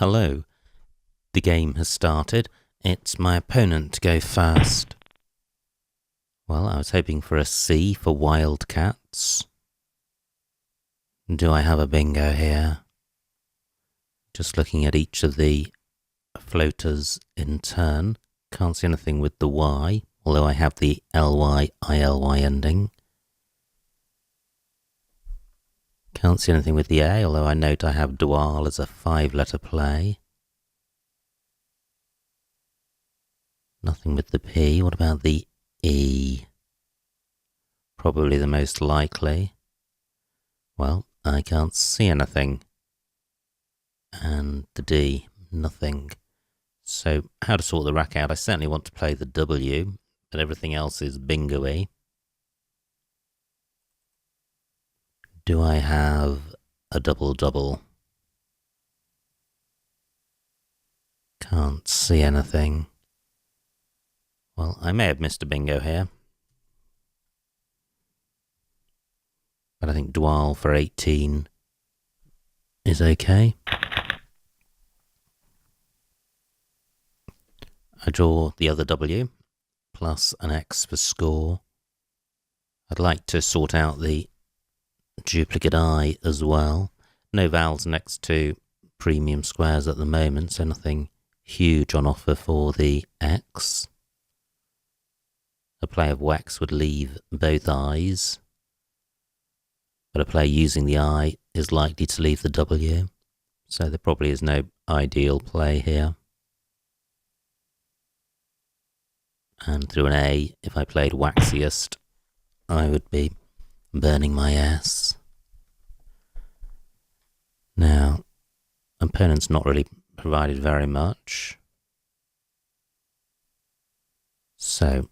Hello. The game has started. It's my opponent to go first. Well, I was hoping for a C for Wildcats. Do I have a bingo here? Just looking at each of the floaters in turn. Can't see anything with the Y, although I have the LY-ILY ending. Can't see anything with the A, although I note I have dual as a 5-letter play. Nothing with the P. What about the E? Probably the most likely. Well, I can't see anything. And the D, nothing. So how to sort the rack out? I certainly want to play the W, but everything else is bingo-y. Do I have a double-double? Can't see anything. Well, I may have missed a bingo here. But I think dual for 18 is okay. I draw the other W, plus an X for score. I'd like to sort out the duplicate I as well. No vowels next to premium squares at the moment, so nothing huge on offer for the X. A play of wax would leave both I's, but a play using the I is likely to leave the W, so there probably is no ideal play here. And through an A, if I played waxiest, I would be burning my S. Now, opponent's not really provided very much. So,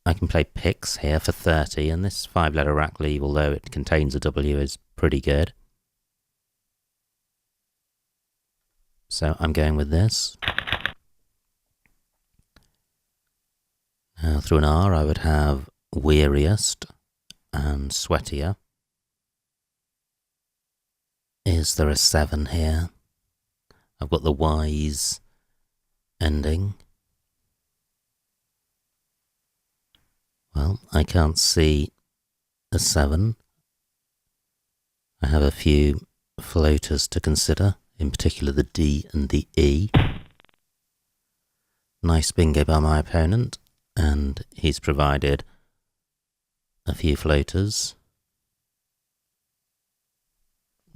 I can play picks here for 30, and this 5-letter rack leave, although it contains a W, is pretty good. So I'm going with this. Now through an R I would have weariest and sweatier. Is there a 7 here? I've got the Y's ending. Well, I can't see a 7. I have a few floaters to consider, in particular the D and the E. Nice bingo by my opponent, and he's provided a few floaters.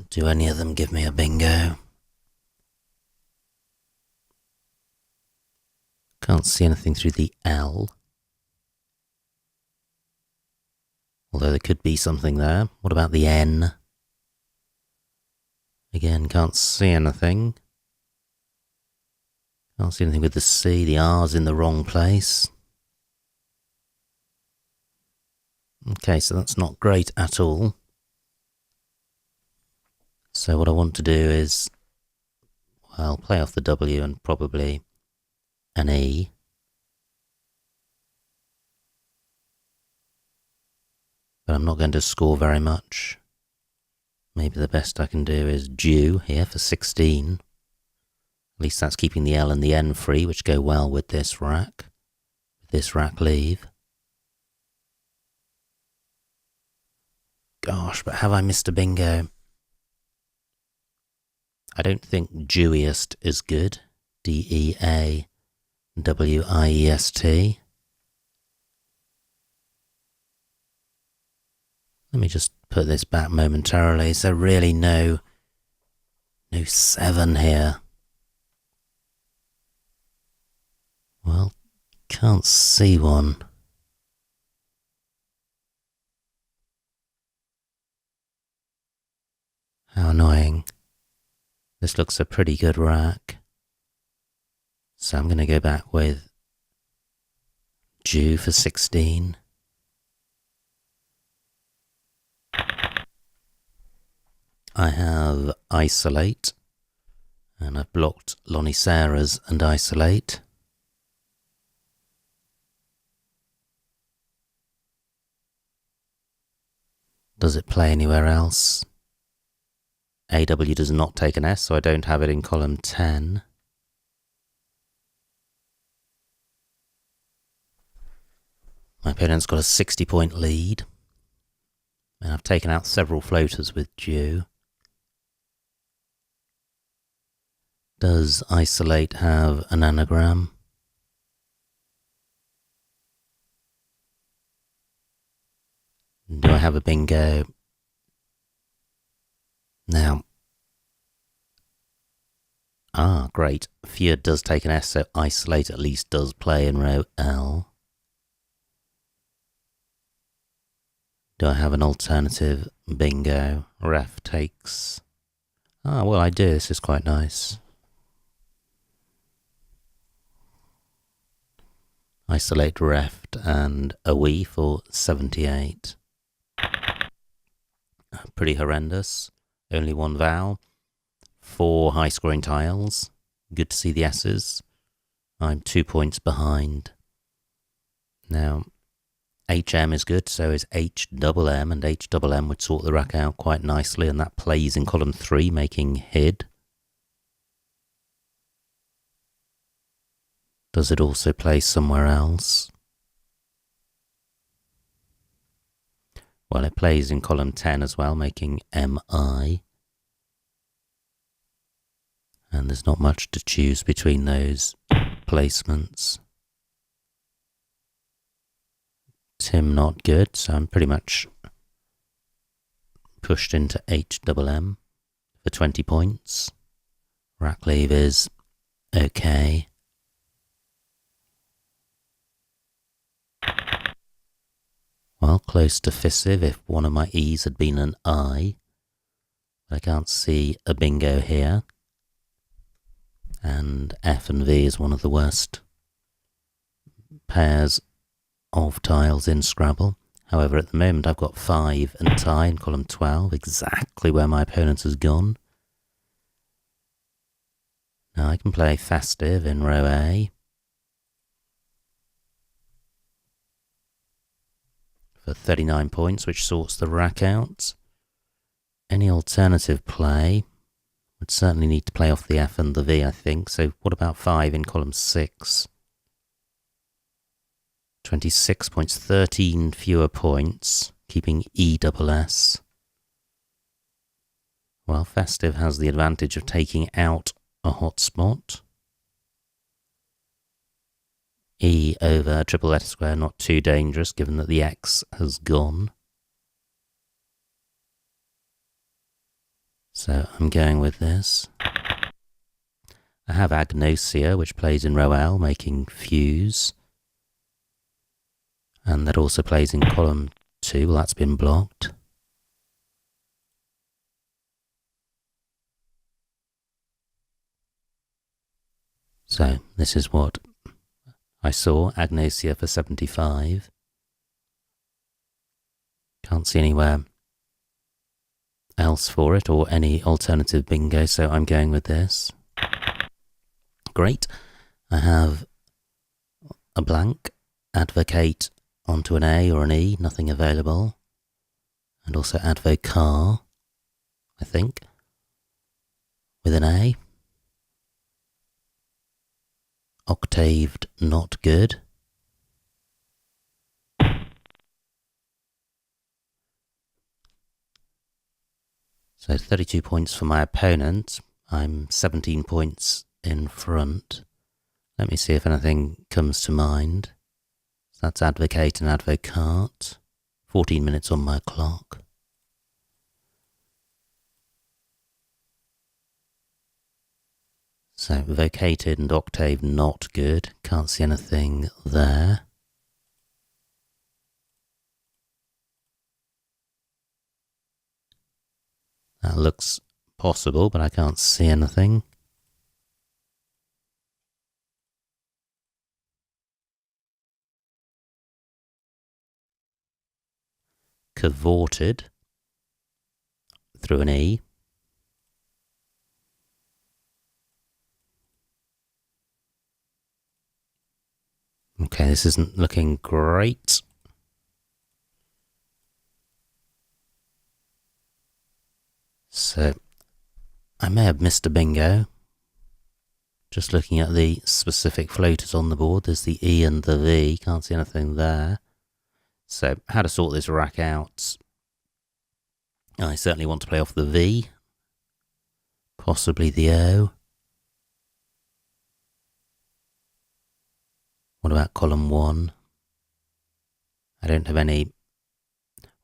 Do any of them give me a bingo? Can't see anything through the L. Although there could be something there. What about the N? Again, can't see anything. Can't see anything with the C. The R's in the wrong place. Okay, so that's not great at all. So what I want to do is, well, play off the W and probably an E. But I'm not going to score very much. Maybe the best I can do is Dew here for 16. At least that's keeping the L and the N free, which go well with this rack. With this rack leave. Gosh, but have I missed a bingo? I don't think dewiest is good. D-E-A-W-I-E-S-T. Let me just put this back momentarily. Is there really no 7 here? Well, can't see one. How annoying. This looks a pretty good rack. So I'm going to go back with Dew for 16. I have Isolate, and I've blocked Lonnie Sarah's and Isolate. Does it play anywhere else? AW does not take an S, so I don't have it in column 10. My opponent's got a 60-point lead. And I've taken out several floaters with Dew. Does Isolate have an anagram? Do I have a bingo? Now, great. Fear does take an S, so Isolate at least does play in row L. Do I have an alternative bingo? Ref takes... well, I do. This is quite nice. Isolate reft and a wee for 78. Pretty horrendous. Only one vowel. 4 high-scoring tiles. Good to see the S's. I'm 2 points behind. Now, HM is good, so is HMM, and HMM would sort the rack out quite nicely, and that plays in column 3, making hid. Does it also play somewhere else? Well, it plays in column 10 as well, making MI. And there's not much to choose between those placements. Tim not good, so I'm pretty much pushed into HMM for 20 points. Rack leave is okay. Well, close to fissive if one of my E's had been an I. I can't see a bingo here. And F and V is one of the worst pairs of tiles in Scrabble. However, at the moment I've got 5 and tie in column 12, exactly where my opponent has gone. Now I can play festive in row A for 39 points, which sorts the rack out. Any alternative play would certainly need to play off the F and the V, I think. So what about 5 in column 6? 26 points, 13 fewer points, keeping ESS. Well, festive has the advantage of taking out a hotspot. E over triple letter square, not too dangerous given that the X has gone. So I'm going with this. I have Agnosia, which plays in row L, making fuse. And that also plays in column 2. Well, that's been blocked. So this is what I saw, Agnosia for 75. Can't see anywhere else for it or any alternative bingo, so I'm going with this. Great. I have a blank, advocate onto an A or an E, nothing available. And also advocar, I think, with an A. Octaved, not good. So 32 points for my opponent. I'm 17 points in front. Let me see if anything comes to mind. So that's advocate and advocate. 14 minutes on my clock. So vocated and octave not good. Can't see anything there. That looks possible, but I can't see anything. Cavorted through an E. Okay, this isn't looking great. So I may have missed a bingo. Just looking at the specific floaters on the board, there's the E and the V. Can't see anything there. So, how to sort this rack out? I certainly want to play off the V. Possibly the O. What about column 1? I don't have any...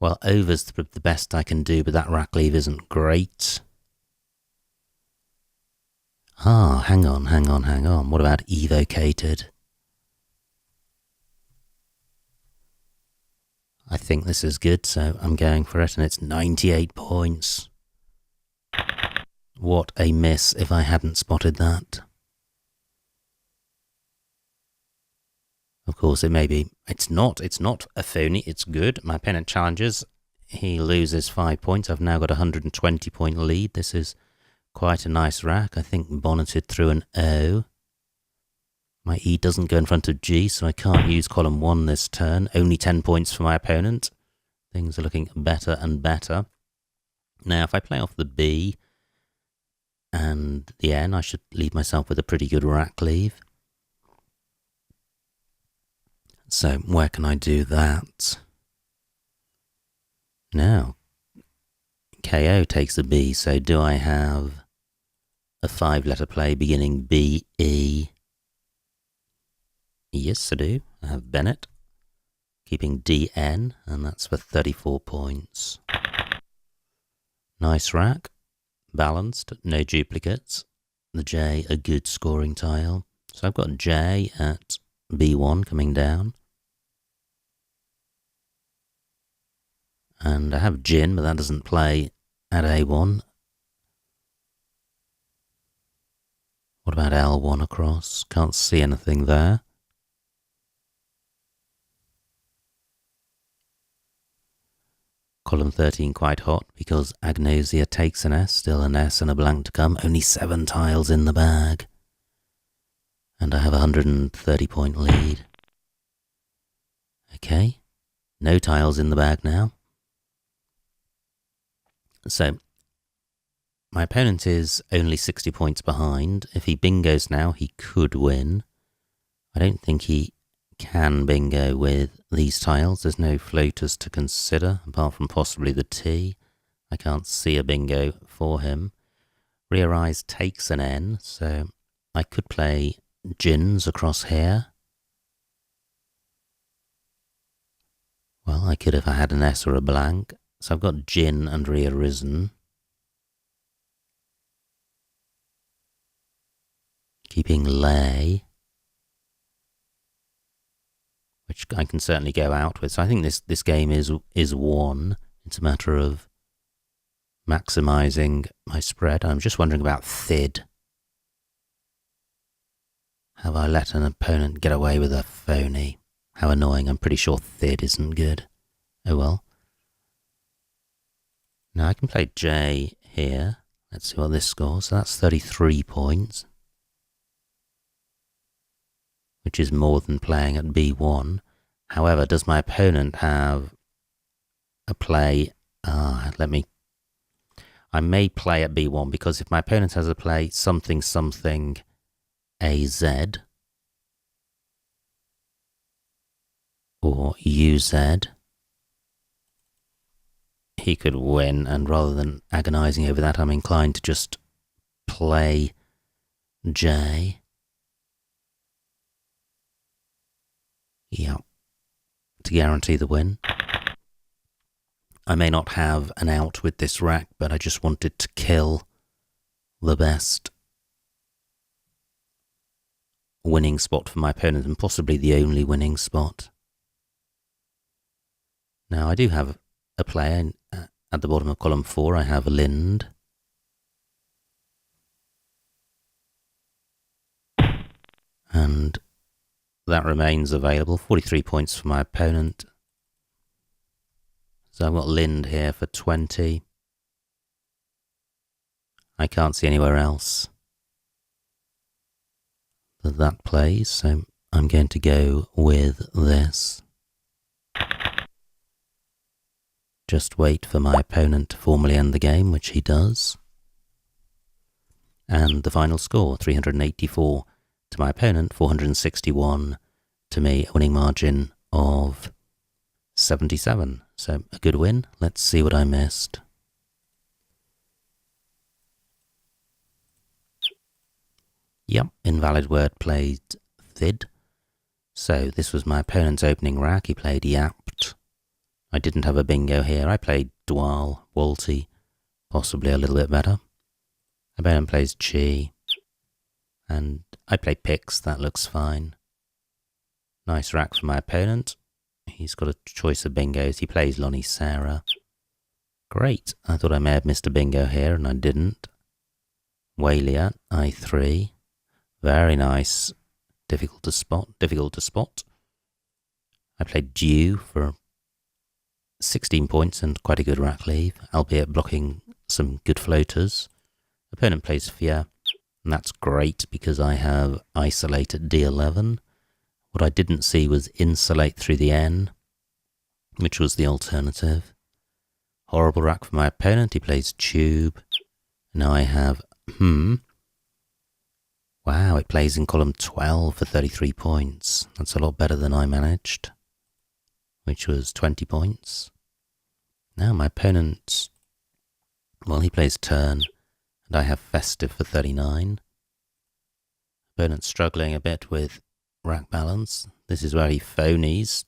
Well, over's the best I can do, but that rack leave isn't great. Ah, hang on. What about evocated? I think this is good, so I'm going for it, and it's 98 points. What a miss if I hadn't spotted that. Of course, it may be. It's not a phony, it's good. My opponent challenges. He loses 5 points. I've now got a 120 point lead. This is quite a nice rack. I think bonneted through an O. My E doesn't go in front of G, so I can't use column 1 this turn. Only 10 points for my opponent. Things are looking better and better. Now, if I play off the B and the N, I should leave myself with a pretty good rack leave. So, where can I do that? Now, KO takes a B, so do I have a 5-letter play beginning B-E? Yes, I do. I have Bennett, keeping D-N, and that's for 34 points. Nice rack, balanced, no duplicates. The J, a good scoring tile. So I've got J at B1 coming down. And I have Gin, but that doesn't play at A1. What about L1 across? Can't see anything there. Column 13 quite hot because Agnosia takes an S, still an S and a blank to come. Only 7 tiles in the bag. And I have a 130 point lead. Okay, no tiles in the bag now. So, my opponent is only 60 points behind. If he bingos now, he could win. I don't think he can bingo with these tiles. There's no floaters to consider, apart from possibly the T. I can't see a bingo for him. Rear Eyes takes an N, so I could play Gins across here. Well, I could if I had an S or a blank. So I've got Gin and Rear Risen. Keeping Lay, which I can certainly go out with. So I think this game is won. It's a matter of maximising my spread. I'm just wondering about Thid. Have I let an opponent get away with a phony? How annoying. I'm pretty sure Thid isn't good. Oh well. Now I can play J here. Let's see what this scores. So that's 33 points. Which is more than playing at B1. However, does my opponent have a play? I may play at B1 because if my opponent has a play something AZ or UZ, he could win, and rather than agonising over that, I'm inclined to just play J. Yeah, to guarantee the win. I may not have an out with this rack, but I just wanted to kill the best winning spot for my opponent, and possibly the only winning spot. Now, I do have a player at the bottom of column 4. I have Lind. And that remains available. 43 points for my opponent. So I've got Lind here for 20. I can't see anywhere else that plays, so I'm going to go with this. Just wait for my opponent to formally end the game, which he does. And the final score, 384 to my opponent, 461 to me, a winning margin of 77. So a good win. Let's see what I missed. Yep, invalid word played thid. So this was my opponent's opening rack. He played yapped. I didn't have a bingo here. I played dwal, walty, possibly a little bit better. Opponent plays chi. And I play picks. That looks fine. Nice rack for my opponent. He's got a choice of bingos. He plays Lonnie Sarah. Great. I thought I may have missed a bingo here, and I didn't. Walia, I3. Very nice. Difficult to spot. I played Dew for 16 points and quite a good rack leave, albeit blocking some good floaters. Opponent plays Fear, and that's great because I have Isolate at D11. What I didn't see was Insulate through the N, which was the alternative. Horrible rack for my opponent. He plays Tube. Now I have Wow, it plays in column 12 for 33 points. That's a lot better than I managed, which was 20 points. Now my opponent, well, he plays Turn, and I have Festive for 39. Opponent's struggling a bit with rack balance. This is where he phonies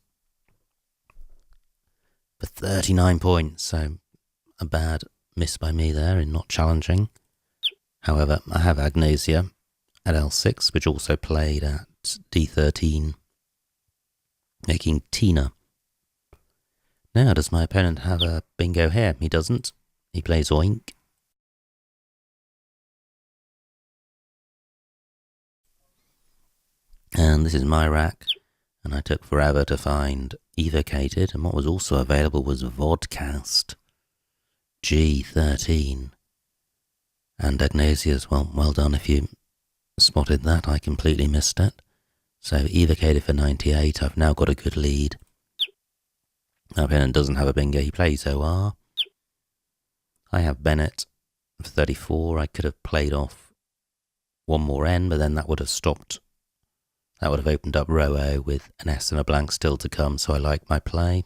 for 39 points, so a bad miss by me there in not challenging. However, I have Agnosia at L6, which also played at D13, making Tina. Now, does my opponent have a bingo here? He doesn't. He plays Oink. And this is my rack, and I took forever to find Evocated, and what was also available was Vodcast, G13. And Agnosia's, well done if you spotted that. I completely missed it. So Evocated for 98. I've now got a good lead. My opponent doesn't have a bingo. He plays OR. I have Bennett for 34. I could have played off one more N, but then that would have stopped. That would have opened up row O with an S and a blank still to come, so I like my play.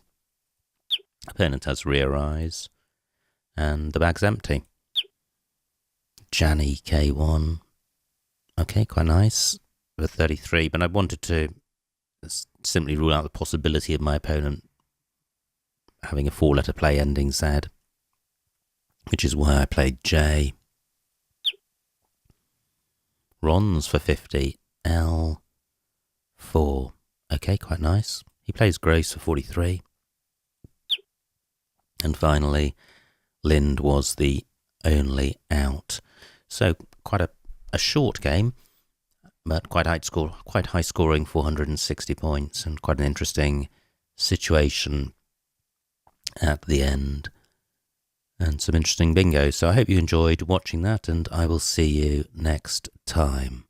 Opponent has Rear Eyes. And the bag's empty. Janny K1. Okay, quite nice for 33, but I wanted to simply rule out the possibility of my opponent having a 4-letter play ending Z, which is why I played J. Ron's for 50, L4. Okay, quite nice. He plays Grace for 43. And finally, Lind was the only out. So quite a short game, but quite high scoring, 460 points, and quite an interesting situation at the end, and some interesting bingo. So I hope you enjoyed watching that, and I will see you next time.